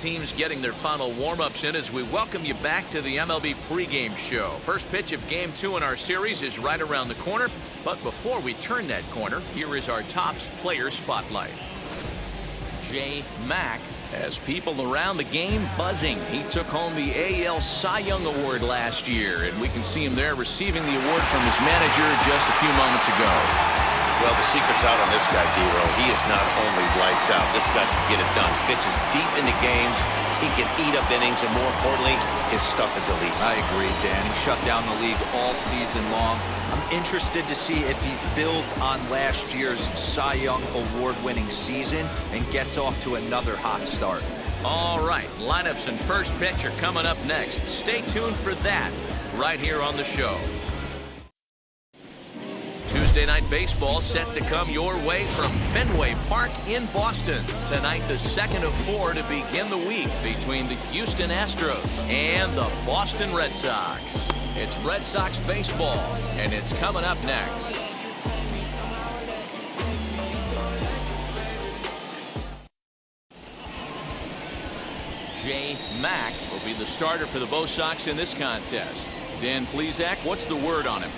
teams getting their final warm-ups in as we welcome you back to the MLB pregame show. First pitch of Game 2 in our series is right around the corner. But before we turn that corner, here is our Topps player spotlight. J. Mack has people around the game buzzing. He took home the AL Cy Young Award last year, and we can see him there receiving the award from his manager just a few moments ago. Well, the secret's out on this guy, D-Row. He is not only lights out. This guy can get it done. Pitches deep into games. He can eat up innings, and more importantly, his stuff is elite. I agree, Dan. He shut down the league all season long. I'm interested to see if he's built on last year's Cy Young Award-winning season and gets off to another hot start. All right, lineups and first pitch are coming up next. Stay tuned for that right here on the show. Tuesday night baseball set to come your way from Fenway Park in Boston. Tonight, the second of 4 to begin the week between the Houston Astros and the Boston Red Sox. It's Red Sox baseball, and it's coming up next. J. Mack will be the starter for the Bo Sox in this contest. Dan Plesac, what's the word on him?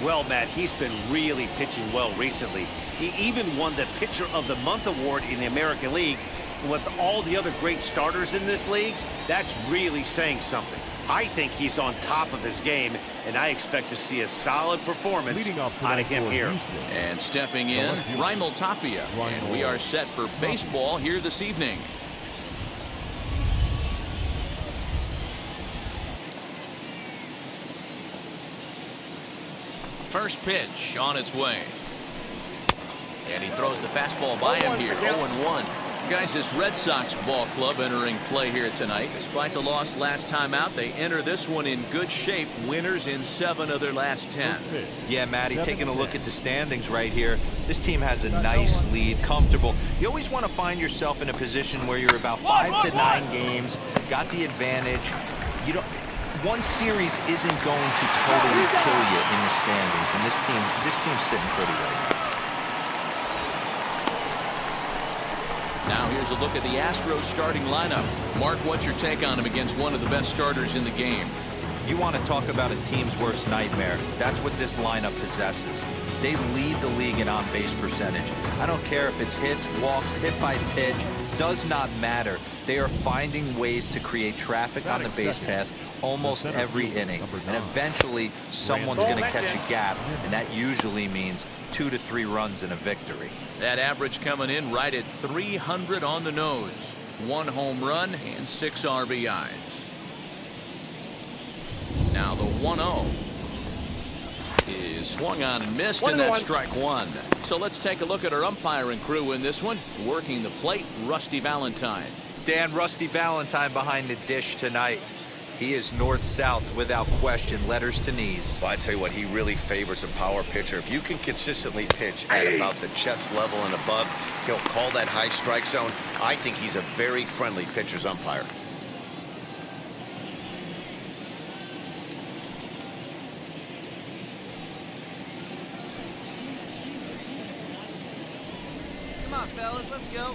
Well, Matt, he's been really pitching well recently. He even won the Pitcher of the Month award in the American League. And with all the other great starters in this league, that's really saying something. I think he's on top of his game, and I expect to see a solid performance out of him here. And stepping in, Raimel Tapia. And we are set for baseball here this evening. First pitch on its way. And he throws the fastball by him here. 0-1. Guys, this Red Sox ball club entering play here tonight. Despite the loss last time out, they enter this one in good shape. Winners in 7 of their last 10. Yeah, Matty, taking a look at the standings right here. This team has a nice lead, comfortable. You always want to find yourself in a position where you're about 5 to 9 games, got the advantage. You don't. One series isn't going to totally kill you in the standings, and this team's sitting pretty right now. Now here's a look at the Astros starting lineup. Mark, what's your take on him against one of the best starters in the game? You want to talk about a team's worst nightmare. That's what this lineup possesses. They lead the league in on-base percentage. I don't care if it's hits, walks, hit by pitch, does not matter. They are finding ways to create traffic on the base pass almost every inning. And eventually, someone's going to catch a gap, and that usually means 2 to 3 runs and a victory. That average coming in right at 300 on the nose. 1 home run and 6 RBIs. Now the 1-0 is swung on and missed, and that's strike 1. So let's take a look at our umpiring crew in this one. Working the plate, Rusty Valentine. Dan, Rusty Valentine behind the dish tonight. He is north-south without question, letters to knees. Well, I tell you what, he really favors a power pitcher. If you can consistently pitch at about the chest level and above, he'll call that high strike zone. I think he's a very friendly pitcher's umpire. Come on, fellas, let's go.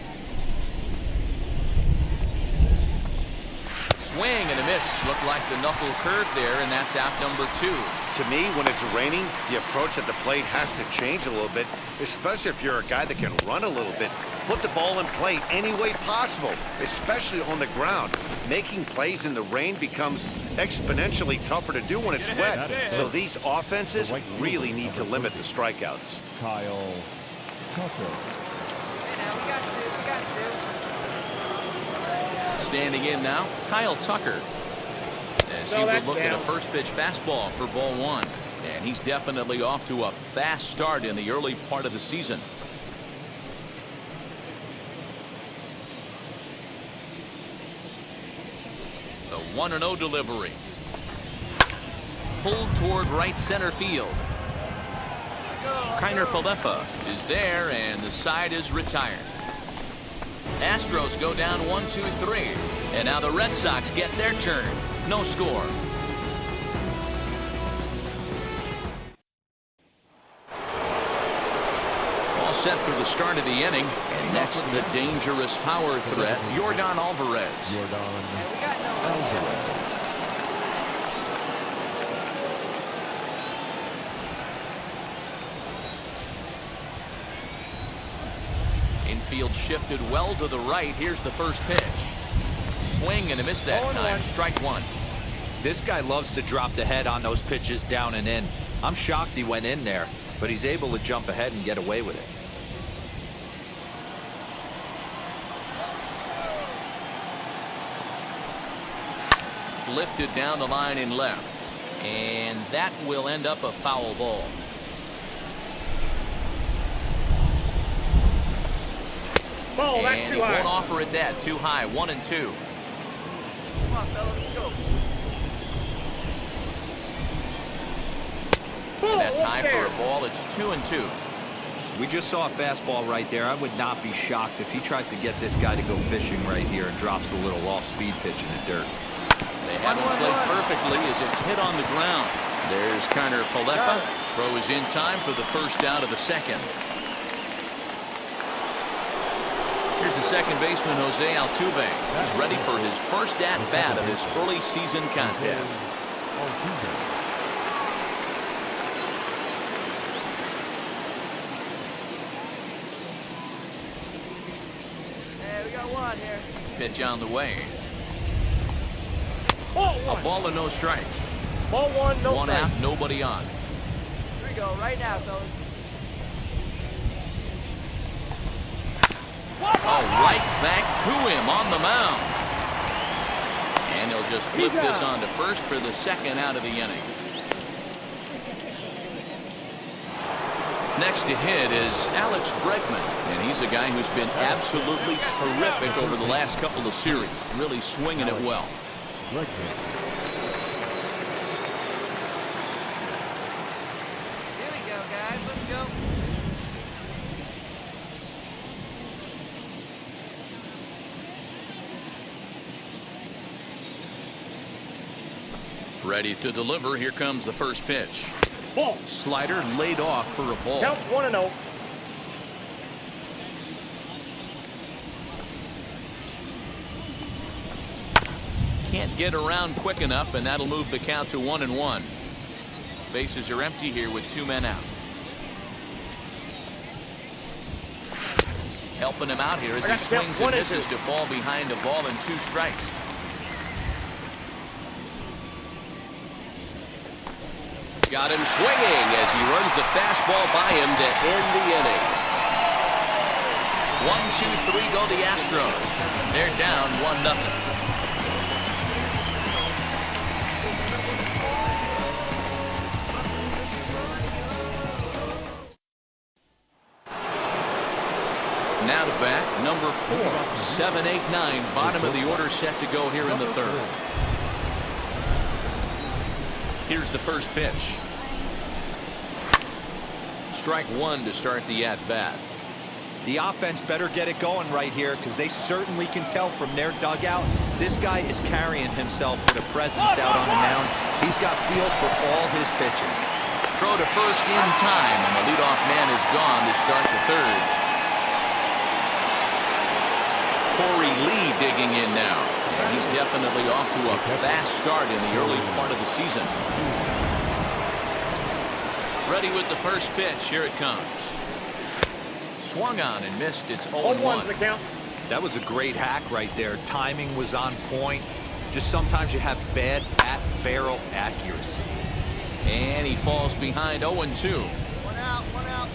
Swing and a miss. Looked like the knuckle curve there, and that's out number 2. To me, when it's raining, the approach at the plate has to change a little bit, especially if you're a guy that can run a little bit. Put the ball in play any way possible, especially on the ground. Making plays in the rain becomes exponentially tougher to do when it's wet. So these offenses really need to limit the strikeouts. Kyle Tucker. We got two. Standing in now, Kyle Tucker. As he will look at a first pitch fastball for ball 1. And he's definitely off to a fast start in the early part of the season. The 1-0 delivery. Pulled toward right center field. Kiner Falefa is there, and the side is retired. Astros go down 1-2-3. And now the Red Sox get their turn. No score. set for the start of the inning. And next, the dangerous power threat, Yordan Alvarez. Yordan We got no Alvarez. Infield shifted well to the right. Here's the first pitch. Swing and a miss that time. Strike one. This guy loves to drop the head on those pitches down and in. I'm shocked he went in there, but he's able to jump ahead and get away with it. Lifted down the line in left. And that will end up a foul ball. And he won't offer it that. Too high. 1-2. Come on, fellas, let's go. And that's high for a ball. It's 2-2. We just saw a fastball right there. I would not be shocked if he tries to get this guy to go fishing right here and drops a little off-speed pitch in the dirt. They haven't played perfectly as it's hit on the ground. There's Connor Falefa. Throw is in time for the first out of the second. Here's the second baseman, Jose Altuve. He's ready for his first at-bat of this early season contest. Hey, we got one here. Pitch on the way. A ball and no strikes. Ball one, no One strikes. out, nobody on. Here we go, right now, fellas. Oh, right back to him on the mound. And he'll just flip this on to first for the second out of the inning. Next to hit is Alex Bregman, and he's a guy who's been absolutely terrific over the last couple of series, really swinging it well. Here we go, guys. Let's go. Ready to deliver. Here comes the first pitch. Ball. Slider laid off for a ball. Count 1-0. Can't get around quick enough, and that'll move the count to 1-1. Bases are empty here with two men out. Helping him out here as he swings and misses to fall behind a ball and two strikes. Got him swinging as he runs the fastball by him to end the inning. 1-2-3 go the Astros. They're down 1-0. Now to bat, number 4. 7, 8, 9, bottom of the order set to go here in the third. Here's the first pitch. Strike one to start the at-bat. The offense better get it going right here because they certainly can tell from their dugout this guy is carrying himself with a presence out on the mound. He's got feel for all his pitches. Throw to first in time, and the leadoff man is gone to start the third. Corey Lee digging in now. And he's definitely off to a fast start in the early part of the season. Ready with the first pitch. Here it comes. Swung on and missed. It's 0-1. the count. That was a great hack right there. Timing was on point. Just sometimes you have bad bat barrel accuracy. And he falls behind 0-2. One out, one out.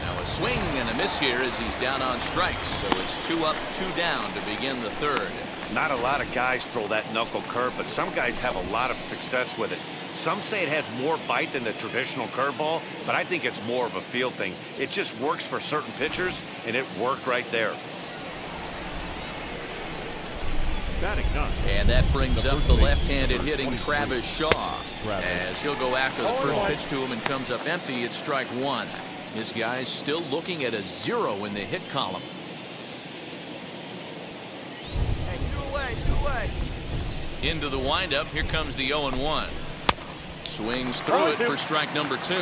Now a swing and a miss here as he's down on strikes. So it's 2 up, 2 down to begin the third. Not a lot of guys throw that knuckle curve, but some guys have a lot of success with it. Some say it has more bite than the traditional curveball, but I think it's more of a feel thing. It just works for certain pitchers, and it worked right there. Batting done. And that brings up the left-handed hitting Travis Shaw. As he'll go after the first pitch to him and comes up empty. It's strike one. This guy's still looking at a 0 in the hit column. Hey, two away, two away. Into the windup. Here comes the 0-1. Swings through it for strike number 2.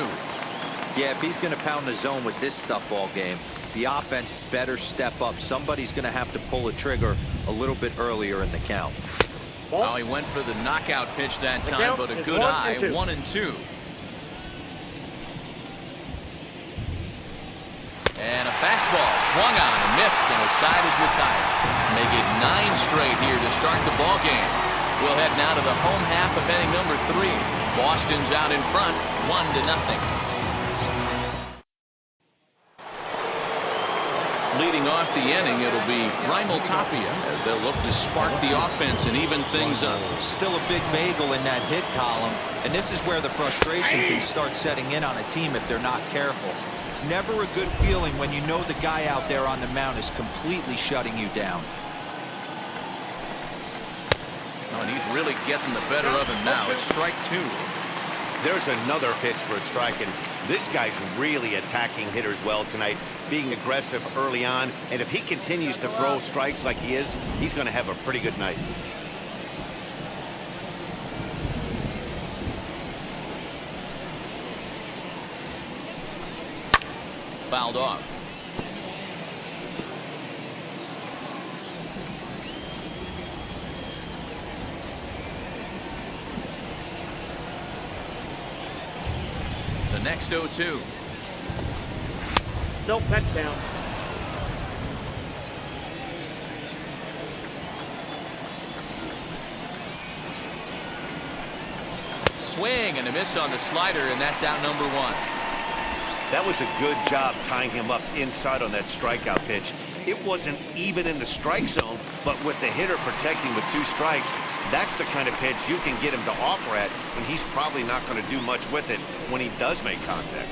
Yeah, if he's going to pound the zone with this stuff all game, the offense better step up. Somebody's going to have to pull a trigger a little bit earlier in the count. Oh, he went for the knockout pitch that time, but a good eye. 1-2. And a fastball swung on and missed, and his side is retired. Make it 9 straight here to start the ball game. We'll head now to the home half of inning number 3. Boston's out in front, 1-0. Leading off the inning, it'll be Raimel Tapia. They'll look to spark the offense and even things up. Still a big bagel in that hit column, and this is where the frustration can start setting in on a team if they're not careful. It's never a good feeling when you know the guy out there on the mound is completely shutting you down. Oh, and he's really getting the better of him now. It's strike 2. There's another pitch for a strike, and this guy's really attacking hitters well tonight, being aggressive early on, and if he continues to throw strikes like he is, he's going to have a pretty good night. Fouled off. The next 0-2. Nope, that's down. Swing and a miss on the slider, and that's out number 1. That was a good job tying him up inside on that strikeout pitch. It wasn't even in the strike zone, but with the hitter protecting with 2 strikes, that's the kind of pitch you can get him to offer at, and he's probably not going to do much with it when he does make contact.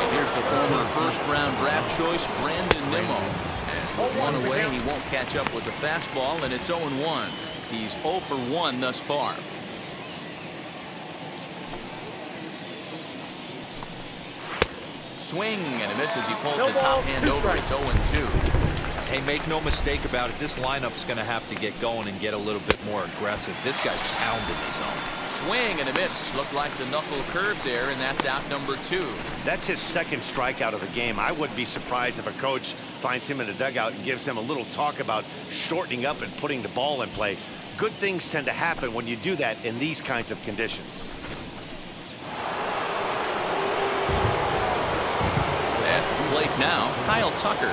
And here's the former first-round draft choice, Brandon Nimmo. As with 1 away, he won't catch up with the fastball, and it's 0-1. He's 0 for 1 thus far. Swing and a miss as he pulls the top hand over. It's 0-2. Hey, make no mistake about it, this lineup's going to have to get going and get a little bit more aggressive. This guy's pounding the zone. Swing and a miss. Looked like the knuckle curve there, and that's out number 2. That's his second strikeout of the game. I wouldn't be surprised if a coach finds him in the dugout and gives him a little talk about shortening up and putting the ball in play. Good things tend to happen when you do that in these kinds of conditions. At the plate now, Kyle Tucker.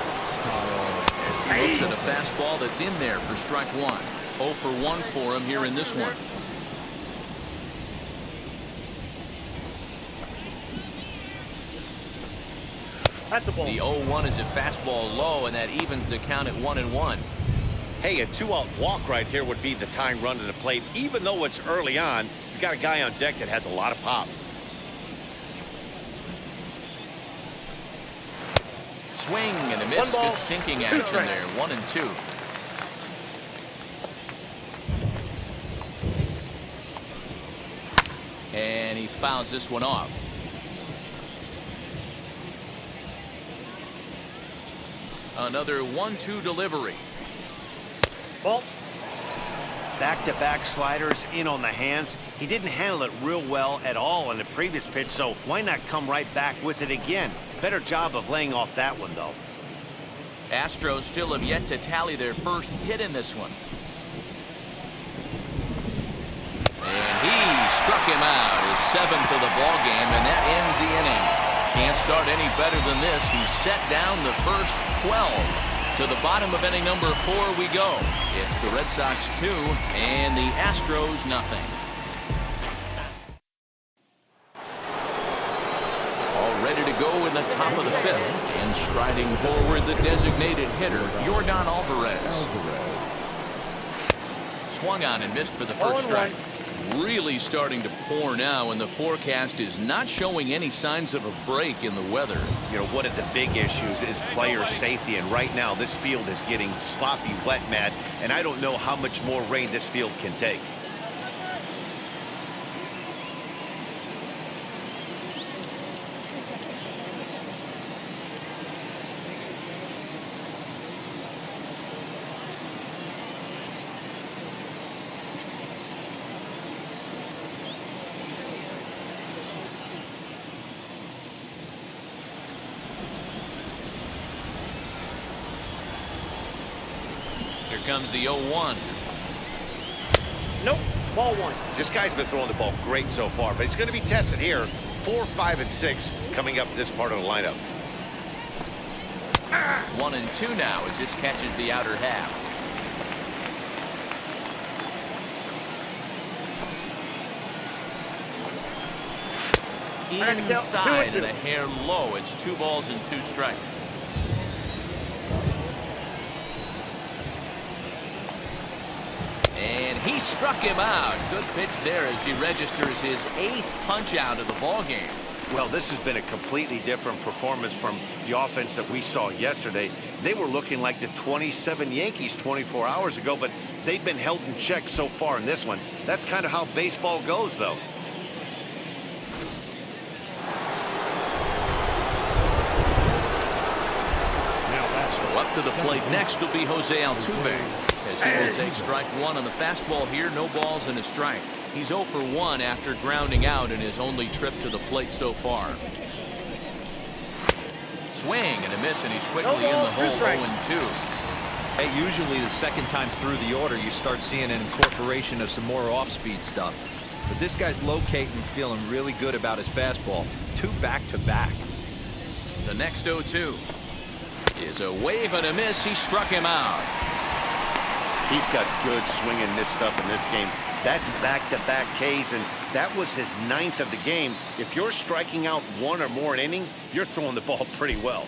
As he looks at a fastball that's in there for strike 1. 0 for 1 for him here in this one. That's a ball. The 0-1 is a fastball low, and that evens the count at 1-1. Hey, a 2-out walk right here would be the tying run to the plate. Even though it's early on, you've got a guy on deck that has a lot of pop. Swing and a miss. Good sinking action there. 1-2. And he fouls this one off. Another 1-2 delivery. Ball. Back-to-back sliders in on the hands. He didn't handle it real well at all in the previous pitch, so why not come right back with it again? Better job of laying off that one, though. Astros still have yet to tally their first hit in this one. And he struck him out, his 7th of the ball game, and that ends the inning. Can't start any better than this. He set down the first 12. To the bottom of inning number 4 we go. It's the Red Sox 2 and the Astros nothing. All ready to go in the top of the 5th, and striding forward the designated hitter, Yordan Alvarez. Swung on and missed for the first strike. Really starting to pour now, and the forecast is not showing any signs of a break in the weather. You know, one of the big issues is player safety, and right now this field is getting sloppy wet, Matt, and I don't know how much more rain this field can take. comes the 0-1. Nope. Ball 1. This guy's been throwing the ball great so far, but he's going to be tested here. 4, 5, and 6 coming up this part of the lineup. 1-2 now as this catches the outer half. Inside and a hair low. It's 2 balls and 2 strikes. And he struck him out. Good pitch there as he registers his 8th punch out of the ball game. Well, this has been a completely different performance from the offense that we saw yesterday. They were looking like the 27 Yankees 24 hours ago, but they've been held in check so far in this one. That's kind of how baseball goes, though. Up to the plate next will be Jose Altuve, as he will take strike 1 on the fastball here. No balls and a strike. He's 0 for 1 after grounding out in his only trip to the plate so far. Swing and a miss, and he's quickly in the hole. 0-2. Hey, usually the second time through the order you start seeing an incorporation of some more off-speed stuff. But this guy's locating, feeling really good about his fastball. 2 back-to-back. The next 0-2 is a wave and a miss. He struck him out. He's got good swing and miss stuff in this game. That's back-to-back Ks, and that was his 9th of the game. If you're striking out 1 or more an inning, you're throwing the ball pretty well.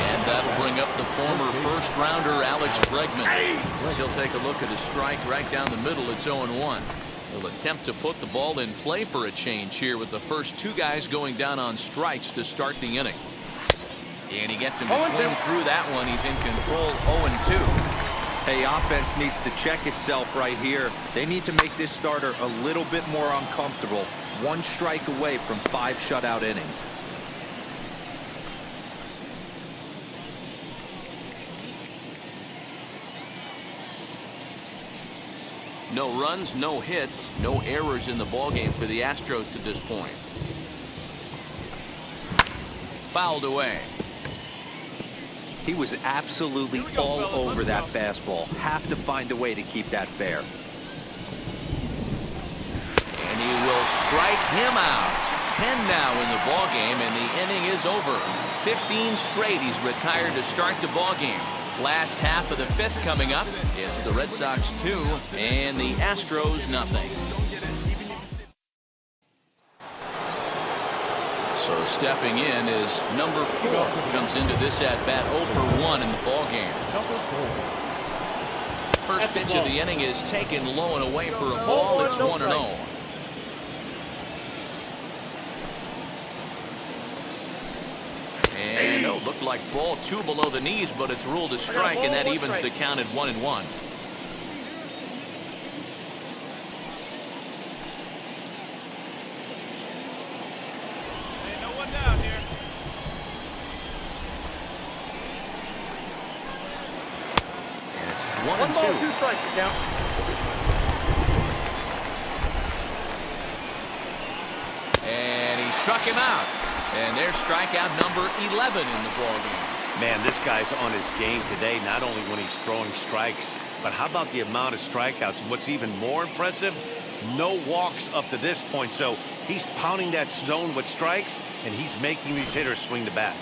And that'll bring up the former first-rounder Alex Bregman. As he'll take a look at a strike right down the middle. It's 0-1. He'll attempt to put the ball in play for a change here with the first 2 guys going down on strikes to start the inning. And he gets him to swing through that one. He's in control. 0-2. Hey, offense needs to check itself right here. They need to make this starter a little bit more uncomfortable. 1 strike away from 5 shutout innings. No runs, no hits, no errors in the ballgame for the Astros to this point. Fouled away. He was absolutely all over that fastball. Have to find a way to keep that fair. And he will strike him out. 10 now in the ballgame, and the inning is over. 15 straight he's retired to start the ballgame. Last half of the 5th coming up. It's the Red Sox 2 and the Astros nothing. So stepping in is number 4. Comes into this at bat 0 for 1 in the ballgame. First pitch of the inning is taken low and away for a ball. It's 1-0. And looked like ball 2 below the knees, but it's ruled a strike, and that evens the count at 1-1. No one down here. And it's 1-2. 1 ball, 2 strikes to count. And he struck him out. And there's strikeout number 11 in the ballgame. Man, this guy's on his game today, not only when he's throwing strikes, but how about the amount of strikeouts? What's even more impressive, no walks up to this point. So he's pounding that zone with strikes, and he's making these hitters swing the bat.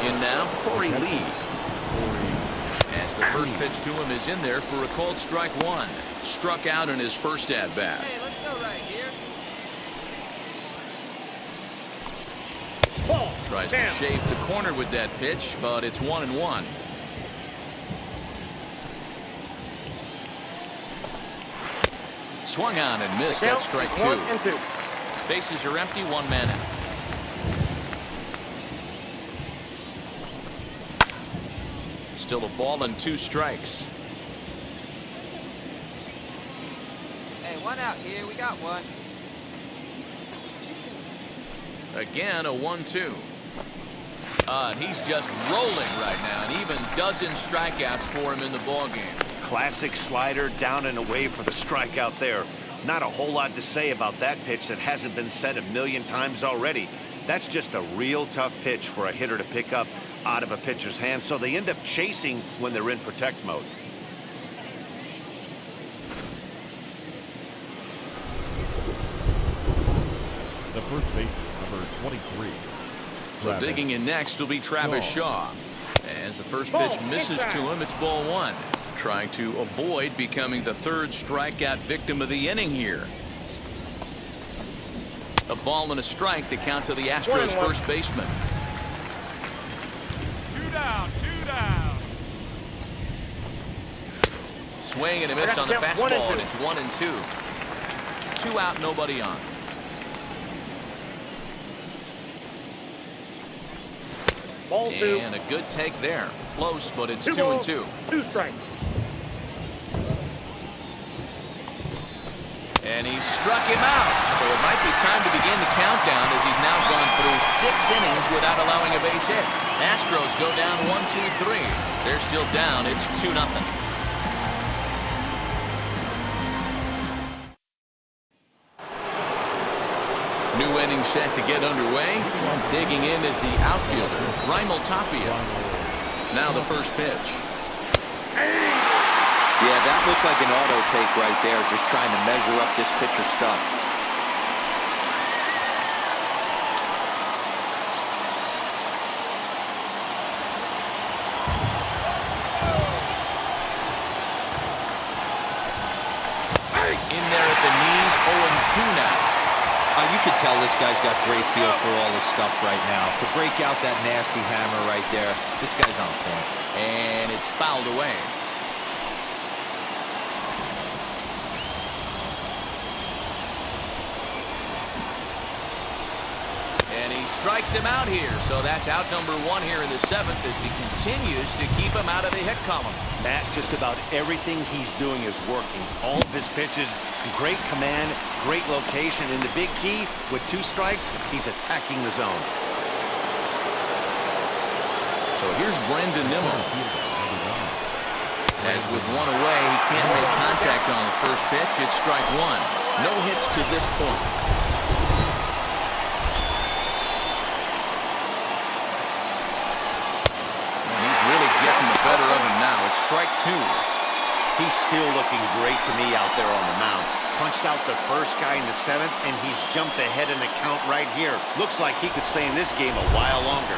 In now, Corey Lee. As the first pitch to him is in there for a called strike 1. Struck out in his first at-bat. Hey, let's go right here. Ball. Tries to shave the corner with that pitch, but it's 1-1. Swung on and missed. That's strike 2. 1-2. Bases are empty, 1 man out. Still a ball and 2 strikes. Hey, 1 out here. We got 1. Again, a 1-2. And he's just rolling right now, and even dozen strikeouts for him in the ballgame. Classic slider down and away for the strikeout there. Not a whole lot to say about that pitch that hasn't been said a million times already. That's just a real tough pitch for a hitter to pick up out of a pitcher's hand, so they end up chasing when they're in protect mode. The first baseman, number 23. So Travis digging in next will be Travis Shaw. As the first pitch misses to him, it's ball one. Trying to avoid becoming the third strikeout victim of the inning here. A ball and a strike to count to the Astros first baseman. Two down, two down. Swing and a miss on the fastball, and it's 1-2. 2 out, nobody on. Ball two. And a good take there. Close, but it's 2-2. 2 strikes. And he struck him out. So it might be time to begin the countdown as he's now gone through 6 innings without allowing a base hit. Astros go down 1-2-3. They're still down. It's 2-0. New inning set to get underway. Digging in is the outfielder, Raimel Tapia. Now the first pitch. Yeah, that looked like an auto take right there, just trying to measure up this pitcher's stuff. In there at the knees, 0-2 now. You could tell this guy's got great feel for all this stuff right now. To break out that nasty hammer right there, this guy's on point. And it's fouled away. And he strikes him out here. So that's out number 1 here in the 7th as he continues to keep him out of the hit column. Matt, just about everything he's doing is working. All of his pitches, great command, great location, and the big key, with 2 strikes, he's attacking the zone. So here's Brandon Nimmo. As with 1 away, he can't make contact on the first pitch. It's strike 1. No hits to this point. And he's really getting the better of him now. It's strike 2. He's still looking great to me out there on the mound. Punched out the first guy in the 7th, and he's jumped ahead in the count right here. Looks like he could stay in this game a while longer.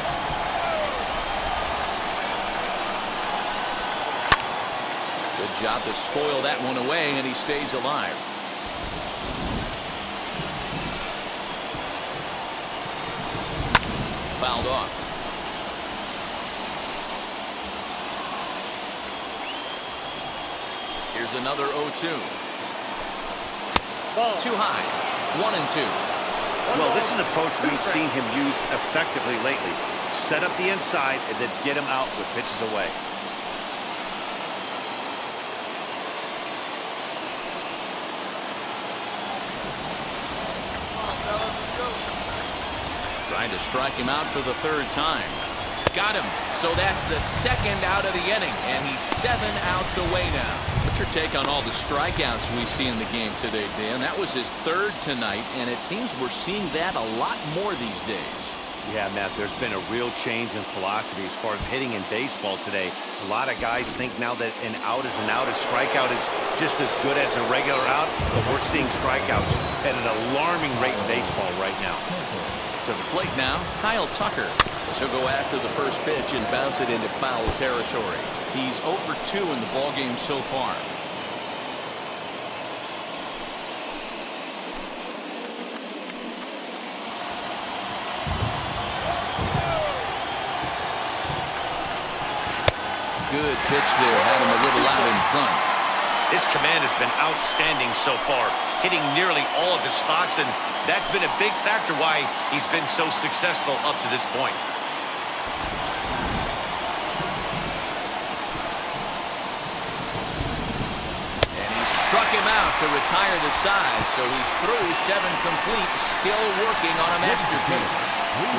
Good job to spoil that one away, and he stays alive. Fouled off. Here's another 0-2. Too high. 1-2. Well, this is an approach we've seen him use effectively lately. Set up the inside and then get him out with pitches away. Trying to strike him out for the 3rd time. Got him. So that's the 2nd out of the inning, and he's 7 outs away now. What's your take on all the strikeouts we see in the game today, Dan? That was his 3rd tonight, and it seems we're seeing that a lot more these days. Yeah, Matt, there's been a real change in philosophy as far as hitting in baseball today. A lot of guys think now that an out is an out, a strikeout is just as good as a regular out, but we're seeing strikeouts at an alarming rate in baseball right now. To the plate now, Kyle Tucker. He'll go after the first pitch and bounce it into foul territory. He's 0 for 2 in the ballgame so far. Good pitch there, had him a little out in front. His command has been outstanding so far, hitting nearly all of his spots, and that's been a big factor why he's been so successful up to this point. And he struck him out to retire the side, so he's through 7 complete, still working on a masterpiece.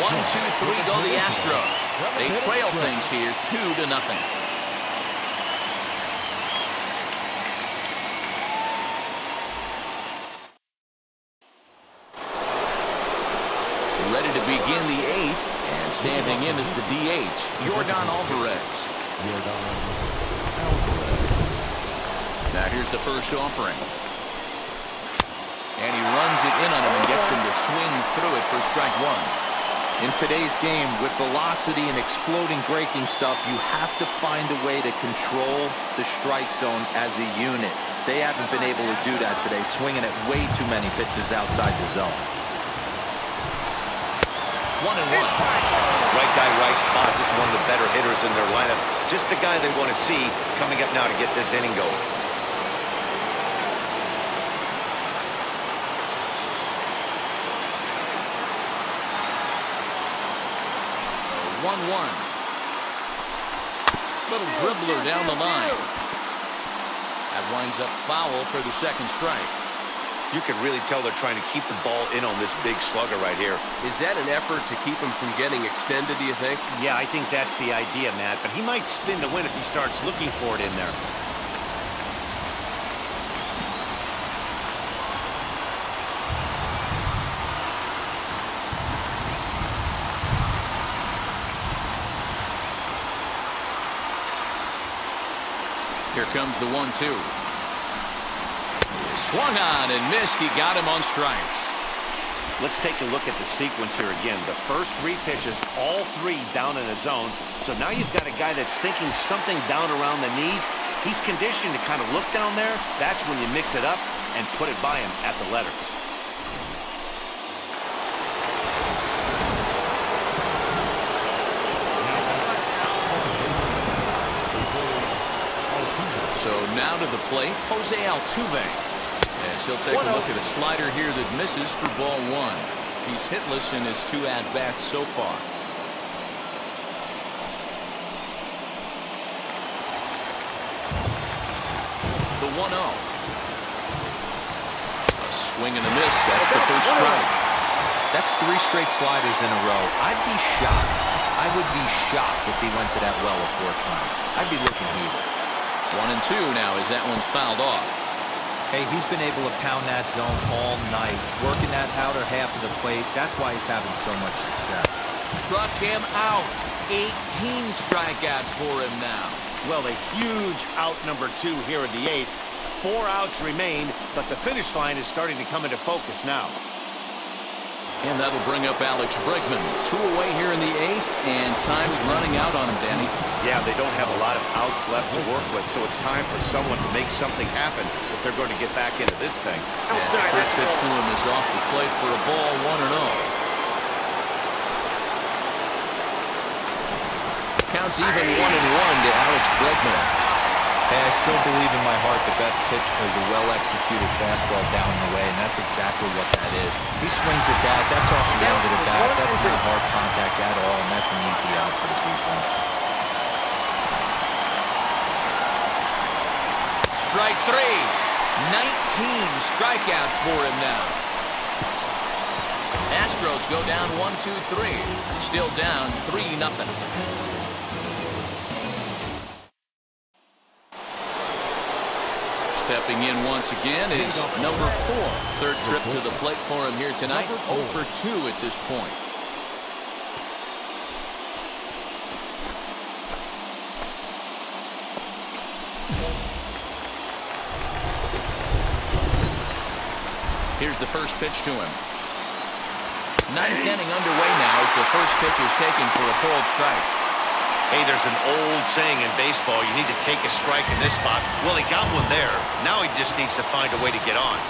1, 2, 3 go the Astros. They trail things here 2-0. Ready to begin the 8th, and standing in is the DH, Yordan Alvarez. Now here's the first offering. And he runs it in on him and gets him to swing through it for strike 1. In today's game, with velocity and exploding breaking stuff, you have to find a way to control the strike zone as a unit. They haven't been able to do that today, swinging at way too many pitches outside the zone. 1-1. Right guy, right spot. This is one of the better hitters in their lineup. Just the guy they want to see coming up now to get this inning going. 1-1. Little dribbler down the line. That winds up foul for the second strike. You can really tell they're trying to keep the ball in on this big slugger right here. Is that an effort to keep him from getting extended, do you think? Yeah, I think that's the idea, Matt. But he might spin to win if he starts looking for it in there. Here comes the 1-2. Swung on and missed. He got him on strikes. Let's take a look at the sequence here again. The first 3 pitches, all 3 down in the zone. So now you've got a guy that's thinking something down around the knees. He's conditioned to kind of look down there. That's when you mix it up and put it by him at the letters. So now to the plate, Jose Altuve. As he'll take a look at a slider here that misses for ball 1. He's hitless in his 2 at-bats so far. The 1-0. A swing and a miss. That's the first strike. That's 3 straight sliders in a row. I'd be shocked. I would be shocked if he went to that well a 4th time. I'd be looking heated. 1-2 now as that one's fouled off. Hey, he's been able to pound that zone all night, working that outer half of the plate. That's why he's having so much success. Struck him out. 18 strikeouts for him now. Well, a huge out number 2 here in the 8th. 4 outs remain, but the finish line is starting to come into focus now. And that'll bring up Alex Bregman. 2 away here in the 8th, and time's running out on him, Danny. Yeah, they don't have a lot of outs left to work with, so it's time for someone to make something happen if they're going to get back into this thing. As the first pitch to him is off the plate for a ball, 1-0. Counts even 1-1 to Alex Bregman. Hey, I still believe in my heart the best pitch is a well-executed fastball down and away, and that's exactly what that is. He swings at that. That's off the end of the bat. That's not hard contact at all, and that's an easy out for the defense. Strike 3. 19 strikeouts for him now. Astros go down 1-2-3. Still down 3-0. Stepping in once again is number 4. Third trip to the plate for him here tonight. 0 for 2 at this point. Here's the first pitch to him. 9th inning underway now as the first pitch is taken for a called strike. Hey, there's an old saying in baseball, you need to take a strike in this spot. Well, he got one there. Now he just needs to find a way to get on.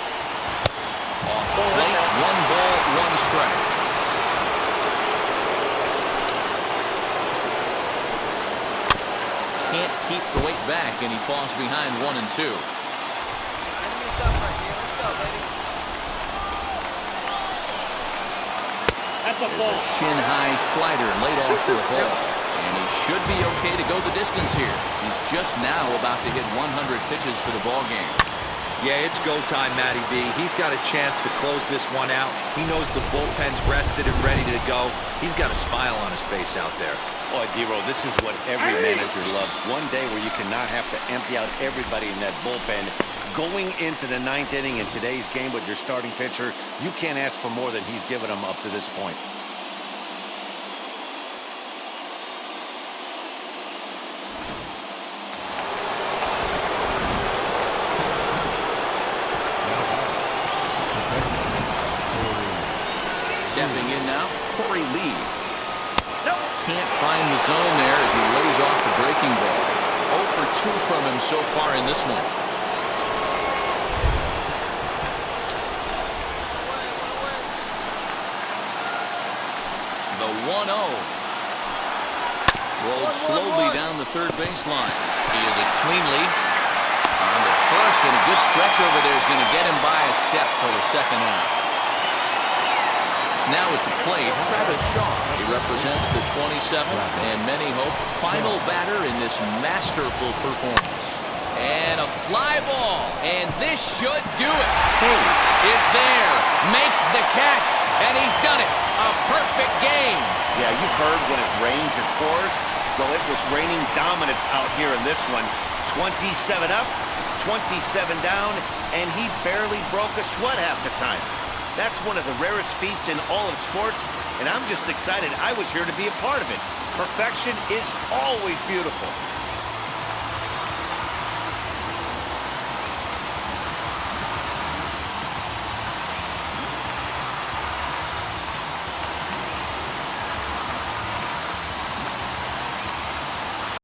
Off the plate, 1 ball, 1 strike. Can't keep the weight back, and he falls behind 1-2. That's a There's ball. a shin-high slider laid off for a ball. And he should be okay to go the distance here. He's just now about to hit 100 pitches for the ball game. Yeah, it's go time, Matty B. He's got a chance to close this one out. He knows the bullpen's rested and ready to go. He's got a smile on his face out there. Boy, D-Roll, this is what every manager loves. One day where you cannot have to empty out everybody in that bullpen. Going into the 9th inning in today's game with your starting pitcher, you can't ask for more than he's given them up to this point. Corey Lee. Nope. Can't find the zone there as he lays off the breaking ball. 0 for 2 from him so far in this one. The 1-0. Rolled slowly down the third baseline. Fielded cleanly. On to first, and a good stretch over there is going to get him by a step for the second out. Now at the plate, Travis Shaw. He represents the 27th and many hope final batter in this masterful performance. And a fly ball, and this should do it. Hayes is there, makes the catch, and he's done it. A perfect game. Yeah, you've heard when it rains, it pours. Well, it was raining dominance out here in this one. 27 up, 27 down, and he barely broke a sweat half the time. That's one of the rarest feats in all of sports, and I'm just excited I was here to be a part of it. Perfection is always beautiful.